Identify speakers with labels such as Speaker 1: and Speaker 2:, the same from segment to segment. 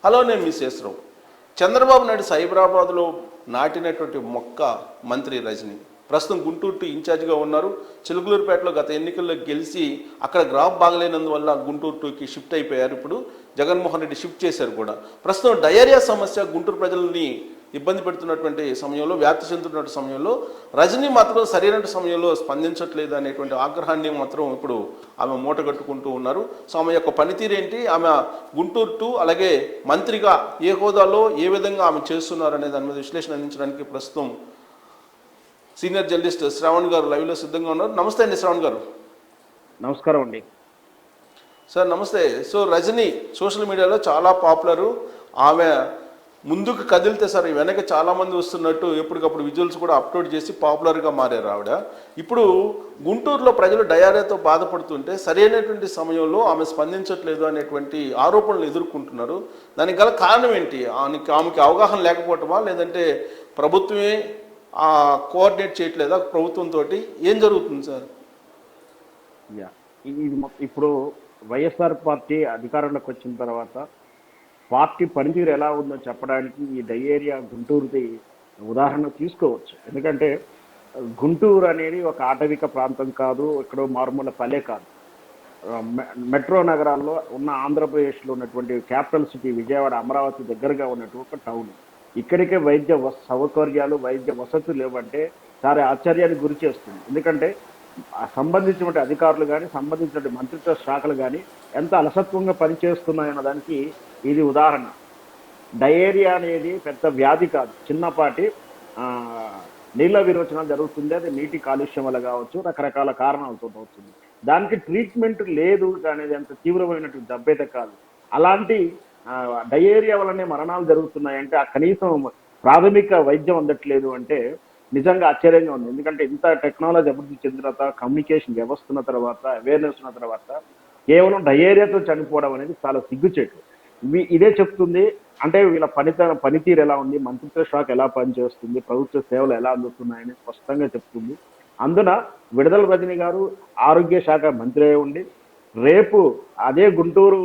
Speaker 1: Hello, నేను మీ శేషరావు. చంద్రబాబు నాయుడు సైబరాబాద్లో నాటినటువంటి మొక్క మంత్రి రజని ప్రస్తుతం గుంటూరు టు ఇన్ఛార్జిగా ఉన్నారు. చిలుకలూరుపేటలో గత ఎన్నికల్లో గెలిచి అక్కడ గ్రాఫ్ బాగలేనందువల్ల గుంటూరు టూకి షిఫ్ట్ అయిపోయారు. ఇప్పుడు జగన్మోహన్ రెడ్డి షిఫ్ట్ చేశారు కూడా. ప్రస్తుతం డయేరియా సమస్య గుంటూరు ప్రజల్ని ఇబ్బంది పెడుతున్నటువంటి సమయంలో, వ్యాప్తి చెందుతున్న సమయంలో రజనీ మాత్రం సరైన సమయంలో స్పందించట్లేదు అనేటువంటి ఆగ్రహాన్ని మాత్రం ఇప్పుడు ఆమె మూటగట్టుకుంటూ ఉన్నారు. సో ఆమె యొక్క పనితీరు ఏంటి, ఆమె గుంటూరు టు అలాగే మంత్రిగా ఏ హోదాలో ఏ విధంగా ఆమె చేస్తున్నారు అనే దాని మీద విశ్లేషణ అందించడానికి ప్రస్తుతం సీనియర్ జర్నలిస్ట్ శ్రావణ్ గారు లైవ్లో సిద్ధంగా ఉన్నారు. నమస్తే అండి శ్రావణ్ గారు.
Speaker 2: నమస్కారం అండి
Speaker 1: సార్. నమస్తే. సో రజనీ సోషల్ మీడియాలో చాలా పాపులరు. ఆమె ముందుకు కదిలితే సార్ వెనక చాలామంది వస్తున్నట్టు ఎప్పటికప్పుడు విజువల్స్ కూడా అప్లోడ్ చేసి పాపులర్గా మారారు ఆవిడ. ఇప్పుడు గుంటూరులో ప్రజలు డయారియాతో బాధపడుతుంటే సరైనటువంటి సమయంలో ఆమె స్పందించట్లేదు అనేటువంటి ఆరోపణలు ఎదుర్కొంటున్నారు. దానికి గల కారణం ఏంటి? ఆమెకి అవగాహన లేకపోవటమా, లేదంటే ప్రభుత్వమే కోఆర్డినేట్ చేయట్లేదా ప్రభుత్వంతో? ఏం జరుగుతుంది సార్?
Speaker 2: ఇప్పుడు వైఎస్ఆర్ పార్టీ అధికారంలోకి వచ్చిన తర్వాత పార్టీ పనితీరు ఎలా ఉందో చెప్పడానికి ఈ డయేరియా గుంటూరుది ఉదాహరణ తీసుకోవచ్చు. ఎందుకంటే గుంటూరు అనేది ఒక ఆటవిక ప్రాంతం కాదు, ఇక్కడ మారుమూల పల్లె కాదు. మెట్రో నగరాల్లో ఉన్న ఆంధ్రప్రదేశ్లో ఉన్నటువంటి క్యాపిటల్ సిటీ విజయవాడ, అమరావతి దగ్గరగా ఉన్నటువంటి ఒక టౌన్. ఇక్కడికే వైద్య సౌకర్యాలు, వైద్య వసతులు లేవంటే చాలా ఆశ్చర్యానికి గురి చేస్తుంది. ఎందుకంటే సంబంధించినటువంటి అధికారులు కానీ, సంబంధించినటువంటి మంత్రిత్వ శాఖలు కానీ ఎంత అలసత్వంగా పనిచేస్తున్నాయన్న దానికి ఇది ఉదాహరణ. డయేరియా అనేది పెద్ద వ్యాధి కాదు, చిన్నపాటి నీళ్ళ విరోచన జరుగుతుంది. అది నీటి కాలుష్యం వల్ల కావచ్చు, రకరకాల కారణాలతో అవుతుంది. దానికి ట్రీట్మెంట్ లేదు అనేది అంత తీవ్రమైనటువంటి జబ్బైతే కాదు. అలాంటి డయేరియా వల్లనే మరణాలు జరుగుతున్నాయంటే ఆ కనీసం ప్రాథమిక వైద్యం అందట్లేదు అంటే నిజంగా ఆశ్చర్యంగా ఉంది. ఎందుకంటే ఇంత టెక్నాలజీ అభివృద్ధి చెందిన తర్వాత, కమ్యూనికేషన్ వ్యవస్థ ఉన్న తర్వాత, అవేర్నెస్ ఉన్న తర్వాత కేవలం డయేరియాతో చనిపోవడం అనేది చాలా సిగ్గుచేటు. ఇదే చెప్తుంది. అంటే వీళ్ళ పనితీరు ఎలా ఉంది, మంత్రిత్వ శాఖ ఎలా పనిచేస్తుంది, ప్రభుత్వ సేవలు ఎలా అందుతున్నాయని స్పష్టంగా చెప్తుంది. అందున విడుదల రజని గారు ఆరోగ్య శాఖ మంత్రి అయి ఉండి రేపు అదే గుంటూరు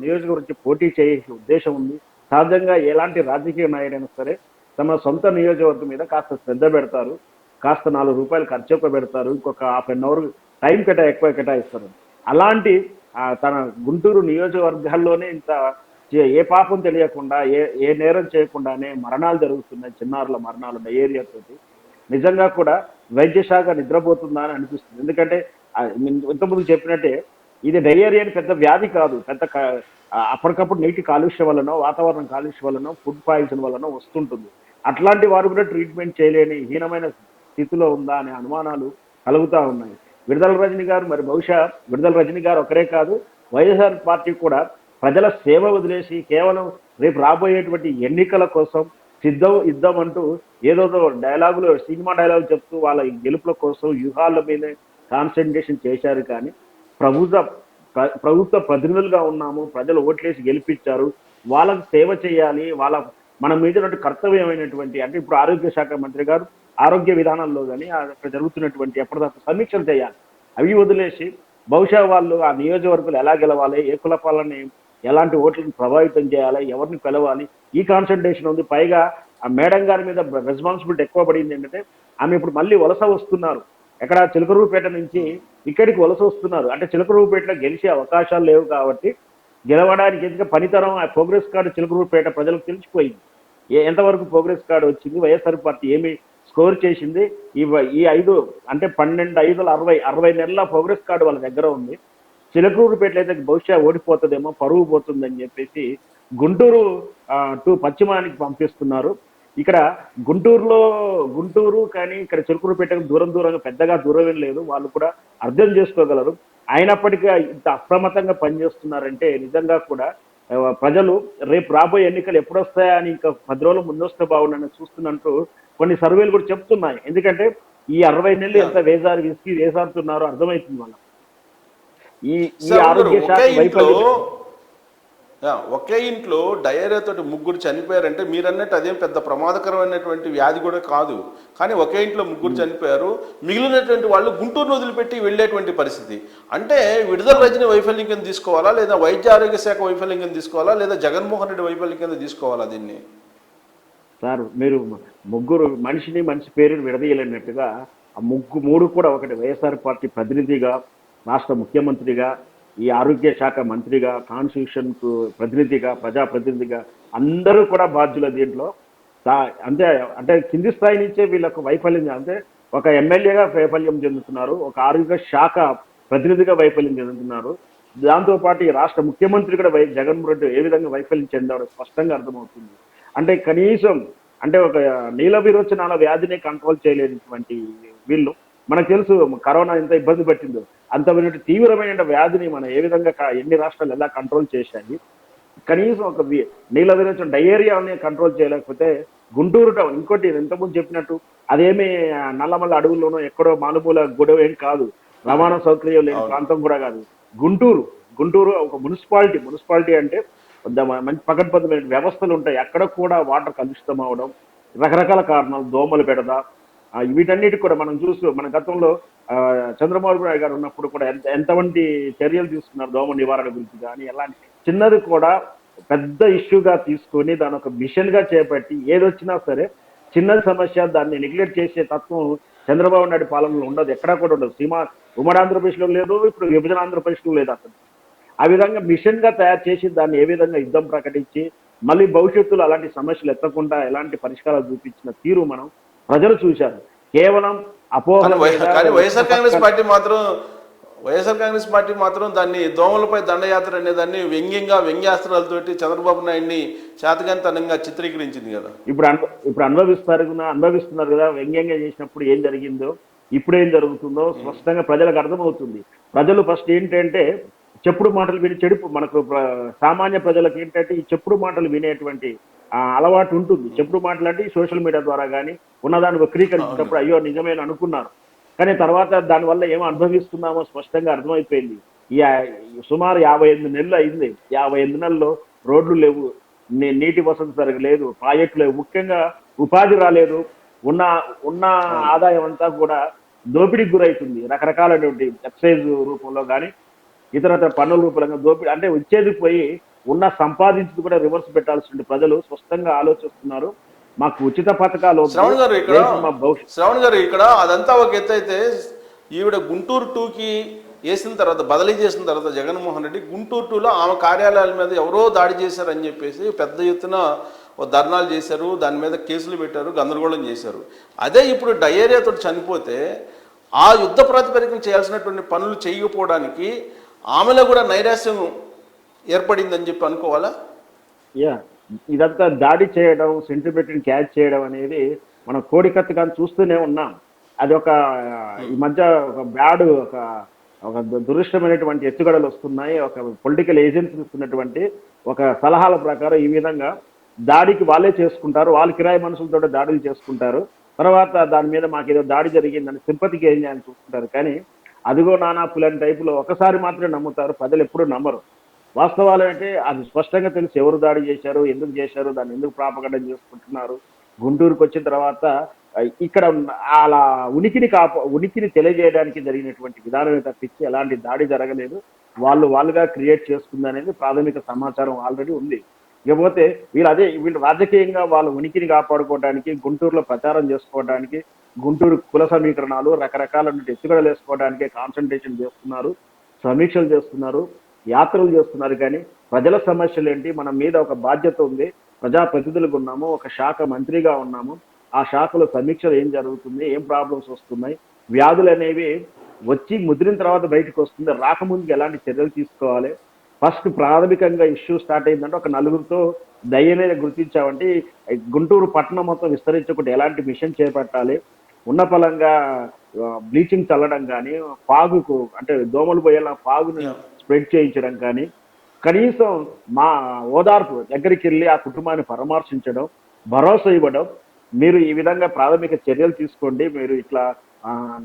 Speaker 2: నియోజకవర్గం పోటీ చేసే ఉద్దేశం ఉంది. సహజంగా ఎలాంటి రాజకీయ నాయకుడైనా సరే తమ సొంత నియోజకవర్గం మీద కాస్త శ్రద్ధ పెడతారు, కాస్త 4 రూపాయలు ఖర్చు ఎక్కువ పెడతారు, ఇంకొక హాఫ్ అన్ అవర్ టైం ఎక్కువ కేటాయిస్తారు. అలాంటి తన గుంటూరు నియోజకవర్గాల్లోనే ఇంత ఏ పాపం తెలియకుండా, ఏ నేరం చేయకుండానే మరణాలు జరుగుతున్నాయి, చిన్నారుల మరణాలు డయేరియాతోటి. నిజంగా కూడా వైద్య శాఖ నిద్రపోతుందా అని అనిపిస్తుంది. ఎందుకంటే ఇంతకుముందు చెప్పినట్టే ఇది డయేరియా పెద్ద వ్యాధి కాదు, పెద్ద అప్పటికప్పుడు నీటి కాలుష్యం వలనో, వాతావరణ కాలుష్యం వలనో, ఫుడ్ పాయిజన్ వలనో వస్తుంటుంది. అట్లాంటి వారు కూడా ట్రీట్మెంట్ చేయలేని హీనమైన స్థితిలో ఉందా అనే అనుమానాలు కలుగుతూ ఉన్నాయి. విడుదల రజని గారు మరి బహుశా విడుదల రజని గారు ఒకరే కాదు, వైఎస్ఆర్ పార్టీ కూడా ప్రజల సేవ వదిలేసి కేవలం రేపు రాబోయేటువంటి ఎన్నికల కోసం యుద్ధం అంటూ ఏదో డైలాగులు, సినిమా డైలాగులు చెప్తూ వాళ్ళ గెలుపుల కోసం వ్యూహాల మీదే కాన్సన్ట్రేషన్ చేశారు. కానీ ప్రభుత్వ ప్రతినిధులుగా ఉన్నాము, ప్రజలు ఓట్లేసి గెలిపించారు, వాళ్ళకు సేవ చేయాలి, మన మీద కర్తవ్యమైనటువంటి అంటే ఇప్పుడు ఆరోగ్య శాఖ మంత్రి గారు ఆరోగ్య విధానంలో కానీ అక్కడ జరుగుతున్నటువంటి ఎప్పటిదాకా సమీక్షలు చేయాలి. అవి వదిలేసి బహుశా వాళ్ళు ఆ నియోజకవర్గాలు ఎలా గెలవాలి, ఏ కులపాలని ఎలాంటి ఓట్లను ప్రభావితం చేయాలి, ఎవరిని పిలవాలి, ఈ కాన్సన్ట్రేషన్ ఉంది. పైగా ఆ మేడం గారి మీద రెస్పాన్సిబిలిటీ ఎక్కువ పడింది. ఏంటంటే ఆమె ఇప్పుడు మళ్ళీ వలస వస్తున్నారు. ఎక్కడ చిలకలూరుపేట నుంచి ఇక్కడికి వలస వస్తున్నారు. అంటే చిలకలూరుపేటలో గెలిచే అవకాశాలు లేవు కాబట్టి గెలవడానికి ఎందుకంటే పనితరం ఆ ప్రోగ్రెస్ కార్డు చిలకలూరుపేట ప్రజలకు తెలిసిపోయింది. ఎంతవరకు ప్రోగ్రెస్ కార్డు వచ్చింది, వైఎస్ఆర్ పార్టీ ఏమి స్కోర్ చేసింది, ఈ 12/5/60 నెలల ప్రోగ్రెస్ కార్డు వాళ్ళ దగ్గర ఉంది. చిలకలూరుపేటలో అయితే బహుశా ఓడిపోతుందేమో, పరువు పోతుందని చెప్పేసి గుంటూరు టు పశ్చిమానికి పంపిస్తున్నారు. ఇక్కడ గుంటూరు కానీ ఇక్కడ చిలకలూరుపేటకు దూరంగా పెద్దగా దూరం లేదు, వాళ్ళు కూడా అర్థం చేసుకోగలరు. అయినప్పటికీ ఇంత అప్రమత్తంగా పనిచేస్తున్నారంటే నిజంగా కూడా ప్రజలు రేపు రాబోయే ఎన్నికలు ఎప్పుడు వస్తాయా అని ఇంకా 10 రోజులు ముందొస్తే బాగుండని చూస్తున్నట్టు కొన్ని సర్వేలు కూడా చెప్తున్నాయి. ఎందుకంటే ఈ 60 నెలలు ఎంత వేసారుతున్నారో అర్థమవుతుంది వాళ్ళకి. ఈ ఆరోగ్య శాఖ వైఫల్యం.
Speaker 1: ఒకే ఇంట్లో డయేరియాతోటి ముగ్గురు చనిపోయారంటే మీరు అన్నట్టు అదేం పెద్ద ప్రమాదకరమైనటువంటి వ్యాధి కూడా కాదు. కానీ ఒకే ఇంట్లో ముగ్గురు చనిపోయారు, మిగిలినటువంటి వాళ్ళు గుంటూరును వదిలిపెట్టి వెళ్ళేటువంటి పరిస్థితి. అంటే విడుదల రజని వైఫల్యం కింద తీసుకోవాలా, లేదా వైద్య ఆరోగ్య శాఖ వైఫల్యం కింద తీసుకోవాలా, లేదా జగన్మోహన్ రెడ్డి వైఫల్యం కింద తీసుకోవాలా దీన్ని?
Speaker 2: సార్ మీరు ముగ్గురు మనిషి పేరుని విడదీయలేనట్టుగా ఆ మూడు కూడా ఒకటి. వైఎస్ఆర్ పార్టీ ప్రతినిధిగా, రాష్ట్ర ముఖ్యమంత్రిగా, ఈ ఆరోగ్య శాఖ మంత్రిగా, కాన్స్టిట్యూషన్ కు ప్రతినిధిగా, ప్రజాప్రతినిధిగా అందరూ కూడా బాధ్యులు దీంట్లో. అంటే అంటే కింది స్థాయి నుంచే వీళ్ళకు వైఫల్యం, అంటే ఒక ఎమ్మెల్యేగా వైఫల్యం చెందుతున్నారు, ఒక ఆరోగ్య శాఖ ప్రతినిధిగా వైఫల్యం చెందుతున్నారు. దాంతోపాటు ఈ రాష్ట్ర ముఖ్యమంత్రి కూడా జగన్మోహన్ రెడ్డి ఏ విధంగా వైఫల్యం చెందాడో స్పష్టంగా అర్థమవుతుంది. అంటే కనీసం అంటే ఒక నీల విరోచనాల వ్యాధిని కంట్రోల్ చేయలేనటువంటి వీళ్ళు, మనకు తెలుసు కరోనా ఎంత ఇబ్బంది పెట్టిందో, అంత తీవ్రమైన వ్యాధిని మనం ఏ విధంగా ఎన్ని రాష్ట్రాలు ఎలా కంట్రోల్ చేశాయి. కనీసం ఒక నీల విరోచన డయేరియాని కంట్రోల్ చేయలేకపోతే గుంటూరు టౌన్, ఇంకోటి ఇంతకుముందు చెప్పినట్టు అదేమి నల్లమల్ల అడవుల్లోనో ఎక్కడో మానుమూల గొడవ ఏం కాదు, రవాణా సౌకర్యం లేని ప్రాంతం కూడా కాదు. గుంటూరు ఒక మున్సిపాలిటీ అంటే మంచి పకడ్బందీమైన వ్యవస్థలు ఉంటాయి. అక్కడ కూడా వాటర్ కలుషితం అవడం, రకరకాల కారణాలు, దోమలు పెడద, వీటన్నిటి కూడా మనం మన గతంలో చంద్రబాబు నాయుడు గారు ఉన్నప్పుడు కూడా ఎంతమంది చర్యలు తీసుకున్నారు దోమ నివారణ గురించి. కానీ ఎలాంటి చిన్నది కూడా పెద్ద ఇష్యూగా తీసుకొని దాని ఒక మిషన్ గా చేపట్టి ఏదొచ్చినా సరే చిన్న సమస్య దాన్ని నెగ్లెక్ట్ చేసే తత్వం చంద్రబాబు నాయుడు పాలనలో ఉండదు, ఎక్కడా కూడా ఉండదు. ఉమ్మడి ఆంధ్రప్రదేశ్లో లేదు, ఇప్పుడు విభజన ఆంధ్రప్రదేశ్లో లేదు అసలు. ఆ విధంగా మిషన్ గా తయారు చేసి దాన్ని ఏ విధంగా యుద్ధం ప్రకటించి మళ్ళీ భవిష్యత్తులో అలాంటి సమస్యలు ఎత్తకుండా ఎలాంటి పరిష్కారాలు చూపించిన తీరు మనం ప్రజలు చూశారు. కేవలం అపోహలు.
Speaker 1: కానీ వైఎస్ఆర్ కాంగ్రెస్ పార్టీ మాత్రం దాన్ని దోమలపై దండయాత్ర అనే దాన్ని వ్యంగ్యాస్త్రాలతోటి చంద్రబాబు నాయుడిని చేతగానితనంగా చిత్రీకరించింది కదా.
Speaker 2: ఇప్పుడు అనుభవిస్తున్నారు కదా. వ్యంగ్యంగా చేసినప్పుడు ఏం జరిగిందో, ఇప్పుడు ఏం జరుగుతుందో స్పష్టంగా ప్రజలకు అర్థమవుతుంది. ప్రజలు ఫస్ట్ ఏంటంటే చెప్పుడు మాటలు విని మనకు సామాన్య ప్రజలకు ఏంటంటే ఈ చెప్పుడు మాటలు వినేటువంటి అలవాటు ఉంటుంది. చెప్పుడు మాటలు అంటే సోషల్ మీడియా ద్వారా కానీ ఉన్నదాన్ని వక్రీకరించినప్పుడు అయ్యో నిజమేని అనుకున్నారు. కానీ తర్వాత దానివల్ల ఏమో అనుభవిస్తున్నామో స్పష్టంగా అర్థమైపోయింది. ఈ సుమారు 58 నెలలు అయింది. 58 నెలల్లో రోడ్లు లేవు, నీటి వసతి జరగలేదు, ప్రాజెక్టులు లేవు, ముఖ్యంగా ఉపాధి రాలేదు. ఉన్న ఆదాయం అంతా కూడా దోపిడీకి గురవుతుంది. రకరకాలైనటువంటి ఎక్సైజ్ రూపంలో కానీ ఇతర పన్నుల రూపంగా దోపిడీ, అంటే వచ్చేది పోయి ఉన్న సంపాదించి కూడా రివర్స్ పెట్టాల్సిన ప్రజలు స్పష్టంగా ఆలోచిస్తున్నారు. మాకు ఉచిత పథకాలు.
Speaker 1: శ్రవణ్ గారు ఇక్కడ అదంతా ఒక ఎత్తు అయితే, ఈవిడ గుంటూరు 2కి వేసిన తర్వాత, బదిలీ చేసిన తర్వాత జగన్మోహన్ రెడ్డి గుంటూరు 2లో ఆమె కార్యాలయాల మీద ఎవరో దాడి చేశారని చెప్పేసి పెద్ద ఎత్తున ధర్నాలు చేశారు, దాని మీద కేసులు పెట్టారు, గందరగోళం చేశారు. అదే ఇప్పుడు డయేరియాతో చనిపోతే ఆ యుద్ధ ప్రాతిపదికన చేయాల్సినటువంటి పనులు చేయకపోవడానికి ఆమెలో కూడా నైరాశ్యం ఏర్పడిందని చెప్పి అనుకోవాలా?
Speaker 2: ఇదంతా దాడి చేయడం, సెంటిమెంట్ని క్యాచ్ చేయడం అనేది మనం కోడికత్తుగా చూస్తూనే ఉన్నాం. అది ఈ మధ్య ఒక బ్యాడ్, ఒక దురదృష్టమైనటువంటి ఎత్తుగడలు వస్తున్నాయి. ఒక పొలిటికల్ ఏజెన్సీ ఇస్తున్నటువంటి ఒక సలహాల ప్రకారం ఈ విధంగా దాడికి వాళ్ళే చేసుకుంటారు, వాళ్ళ కిరాయి మనుషులతో దాడులు చేసుకుంటారు. తర్వాత దాని మీద మాకేదో దాడి జరిగిందని సింపతికి ఏం చేయాలని చూసుకుంటారు. కానీ అదిగో నానా పులని టైపులో ఒకసారి మాత్రమే నమ్ముతారు, ప్రజలు ఎప్పుడూ నమ్మరు. వాస్తవాలు అంటే అది స్పష్టంగా తెలుసు ఎవరు దాడి చేశారు, ఎందుకు చేశారు, దాన్ని ఎందుకు ప్రాపగండం చేసుకుంటున్నారు. గుంటూరుకు వచ్చిన తర్వాత ఇక్కడ అలా ఉనికిని తెలియజేయడానికి జరిగినటువంటి విధానమే తప్పించి ఎలాంటి దాడి జరగలేదు. వాళ్ళుగా క్రియేట్ చేసుకుంది అనేది ప్రాథమిక సమాచారం ఆల్రెడీ ఉంది. ఇకపోతే వీళ్ళు రాజకీయంగా వాళ్ళ ఉనికిని కాపాడుకోవడానికి, గుంటూరులో ప్రచారం చేసుకోవడానికి, గుంటూరు కుల సమీకరణాలు, రకరకాల ఎత్తుగడలు వేసుకోవడానికే కాన్సన్ట్రేషన్ చేస్తున్నారు, సమీక్షలు చేస్తున్నారు, యాత్రలు చేస్తున్నారు. కానీ ప్రజల సమస్యలు ఏంటి, మన మీద ఒక బాధ్యత ఉంది, ప్రజాప్రతినిధులుగా ఉన్నాము, ఒక శాఖ మంత్రిగా ఉన్నాము, ఆ శాఖలో సమీక్షలు ఏం జరుగుతుంది, ఏం ప్రాబ్లమ్స్ వస్తున్నాయి, వ్యాధులు అనేవి వచ్చి ముదిరిన తర్వాత బయటకు వస్తుంది, రాకముందుకు ఎలాంటి చర్యలు తీసుకోవాలి. ఫస్ట్ ప్రాథమికంగా ఇష్యూ స్టార్ట్ అయిందంటే ఒక నలుగురితో దయ్యనే గుర్తించామంటే గుంటూరు పట్టణం మొత్తం విస్తరించకుండా ఎలాంటి మిషన్ చేపట్టాలి, ఉన్న పలంగా బ్లీచింగ్ చల్లడం కానీ, ఫాగుకు అంటే దోమలు పోయేలా ఫాగుని స్ప్రెడ్ చేయించడం కానీ, కనీసం మా ఓదార్పు దగ్గరికి వెళ్ళి ఆ కుటుంబాన్ని పరామర్శించడం, భరోసా ఇవ్వడం, మీరు ఈ విధంగా ప్రాథమిక చర్యలు తీసుకోండి, మీరు ఇట్లా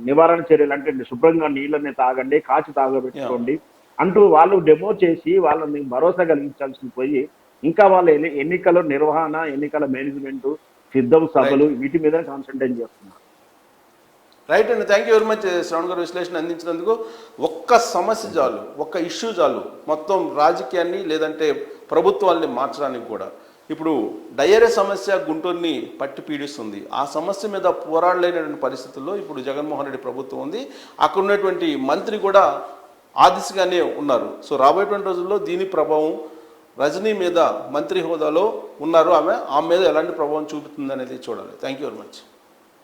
Speaker 2: నివారణ చర్యలు అంటే శుభ్రంగా నీళ్ళని తాగండి, కాచి తాగబెట్టుకోండి అంటూ వాళ్ళు డెమో చేసి వాళ్ళని భరోసా కలిగించాల్సి పోయి ఇంకా వాళ్ళ ఎన్నికల నిర్వహణ, ఎన్నికల మేనేజ్మెంట్, సిద్ధం సభలు వీటి మీద కాన్సన్ట్రేట్ చేస్తున్నారు.
Speaker 1: రైట్ అండి, thank you very much Shravan గారు విశ్లేషణ అందించినందుకు. ఒక్క సమస్య చాలు, ఒక్క ఇష్యూ చాలు మొత్తం రాజకీయాన్ని లేదంటే ప్రభుత్వాల్ని మార్చడానికి కూడా. ఇప్పుడు డయేరియా సమస్య గుంటూరుని పట్టి పీడిస్తుంది. ఆ సమస్య మీద పోరాడలేనటువంటి పరిస్థితుల్లో ఇప్పుడు జగన్మోహన్ రెడ్డి ప్రభుత్వం ఉంది. అక్కడ ఉన్నటువంటి మంత్రి కూడా ఆ దిశగానే ఉన్నారు. సో రాబోయేటువంటి రోజుల్లో దీని ప్రభావం రజనీ మీద మంత్రి హోదాలో ఉన్నారు, ఆమె మీద ఎలాంటి ప్రభావం చూపుతుంది అనేది చూడాలి. Thank you very much.